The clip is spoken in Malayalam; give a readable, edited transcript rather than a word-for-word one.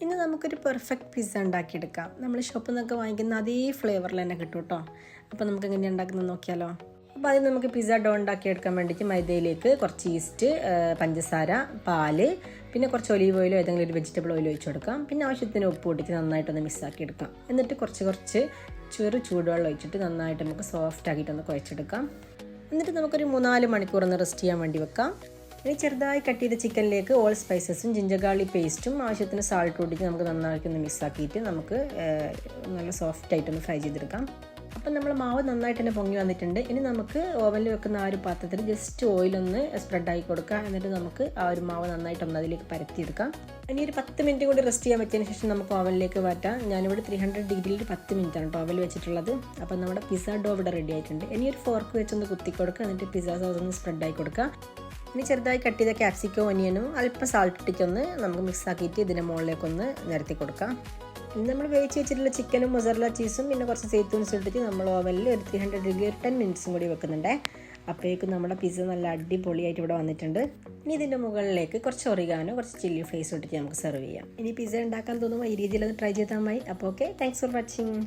ഇന്ന് നമുക്കൊരു പെർഫെക്റ്റ് പിസ്സ ഉണ്ടാക്കിയെടുക്കാം. നമ്മൾ ഷോപ്പിൽ നിന്നൊക്കെ വാങ്ങിക്കുന്ന അതേ ഫ്ലേവറിൽ തന്നെ കിട്ടും കേട്ടോ. അപ്പോൾ നമുക്ക് എങ്ങനെ ഉണ്ടാക്കുന്നത് നോക്കിയാലോ. അപ്പോൾ ആദ്യം നമുക്ക് പിസ്സ ഡോ ഉണ്ടാക്കിയെടുക്കാൻ വേണ്ടിയിട്ട് മൈദയിലേക്ക് കുറച്ച് ഈസ്റ്റ്, പഞ്ചസാര, പാല്, പിന്നെ കുറച്ച് ഒലീവ് ഓയിലോ ഏതെങ്കിലും ഒരു വെജിറ്റബിൾ ഓയിൽ ഒഴിച്ച് കൊടുക്കാം. പിന്നെ ആവശ്യത്തിന് ഉപ്പ് കൂട്ടിയിട്ട് നന്നായിട്ടൊന്ന് മിക്സാക്കി എടുക്കാം. എന്നിട്ട് കുറച്ച് ചൂടുവെള്ളം ഒഴിച്ചിട്ട് നന്നായിട്ട് നമുക്ക് സോഫ്റ്റ് ആക്കിയിട്ടൊന്ന് കുഴച്ചെടുക്കാം. എന്നിട്ട് നമുക്കൊരു 3-4 മണിക്കൂർ ഒന്ന് റെസ്റ്റ് ചെയ്യാൻ വേണ്ടി വെക്കാം. ഇനി ചെറുതായി കട്ട് ചെയ്ത ചിക്കനിലേക്ക് ഓൾ സ്പൈസസും ജിഞ്ചർ ഗാർലിക് പേസ്റ്റും ആവശ്യത്തിന് സാൾട്ട് കൂട്ടിയിട്ട് നമുക്ക് നന്നായിട്ട് ഒന്ന് മിക്സാക്കിയിട്ട് നമുക്ക് നല്ല സോഫ്റ്റായിട്ടൊന്ന് ഫ്രൈ ചെയ്തെടുക്കാം. അപ്പം നമ്മൾ മാവ് നന്നായിട്ട് തന്നെ പൊങ്ങി വന്നിട്ടുണ്ട്. ഇനി നമുക്ക് ഓവനിൽ വെക്കുന്ന ആ ഒരു പാത്രത്തിൽ ജസ്റ്റ് ഓയിലൊന്ന് സ്പ്രെഡാക്കി കൊടുക്കുക. എന്നിട്ട് നമുക്ക് ആ ഒരു മാവ് നന്നായിട്ടൊന്ന് അതിലേക്ക് പരത്തിയെടുക്കാം. ഇനി ഒരു 10 മിനിറ്റ് കൂടി റെസ്റ്റ് ചെയ്യാൻ പറ്റിയതിന് ശേഷം നമുക്ക് ഓവനിലേക്ക് മാറ്റാം. ഞാനിവിടെ 300 ഡിഗ്രിയിൽ 10 മിനിറ്റാണ് കേട്ടോ ഓവനിൽ വെച്ചിട്ടുള്ളത്. അപ്പം നമ്മുടെ പിസ്സ ഡോ ഇവിടെ റെഡി ആയിട്ടുണ്ട്. ഇനി ഒരു ഫോർക്ക് വെച്ചൊന്ന് കുത്തി കൊടുക്കുക. എന്നിട്ട് പിസ്സ സോസ് ഒന്ന് സ്പ്രെഡായി കൊടുക്കുക. ഇനി ചെറുതായി കട്ട് ചെയ്ത ക്യാപ്സിക്കോ ഒനിയനും അല്പം സാൾട്ട് ഇട്ടിട്ടൊന്ന് നമുക്ക് മിക്സ് ആക്കിയിട്ട് ഇതിൻ്റെ മുകളിലേക്കൊന്ന് നിരത്തി കൊടുക്കാം. ഇനി നമ്മൾ വേവിച്ച് വെച്ചിട്ടുള്ള ചിക്കനും മൊസറല്ല ചീസും പിന്നെ കുറച്ച് സേത്തൂൻസ് ഇട്ടിട്ട് നമ്മൾ ഓവനിൽ ഒരു 300 ഡിഗ്രി 10 മിനിറ്റ്സും കൂടി വെക്കുന്നുണ്ട്. അപ്പോഴേക്കും നമ്മുടെ പിസ്സ നല്ല അടിപൊളിയായിട്ട് ഇവിടെ വന്നിട്ടുണ്ട്. ഇനി ഇതിൻ്റെ മുകളിലേക്ക് കുറച്ച് ഒറിഗാനോ, കുറച്ച് ചില്ലി ഫ്ലേക്സ് ഇട്ടിട്ട് നമുക്ക് സെർവ് ചെയ്യാം. ഇനി പിസ്സ ഉണ്ടാക്കാൻ തോന്നുമ്പോൾ ഈ രീതിയിലൊന്ന് ട്രൈ ചെയ്താൽ മതി. അപ്പോൾ ഓക്കെ, താങ്ക്സ് ഫോർ വാച്ചിങ്.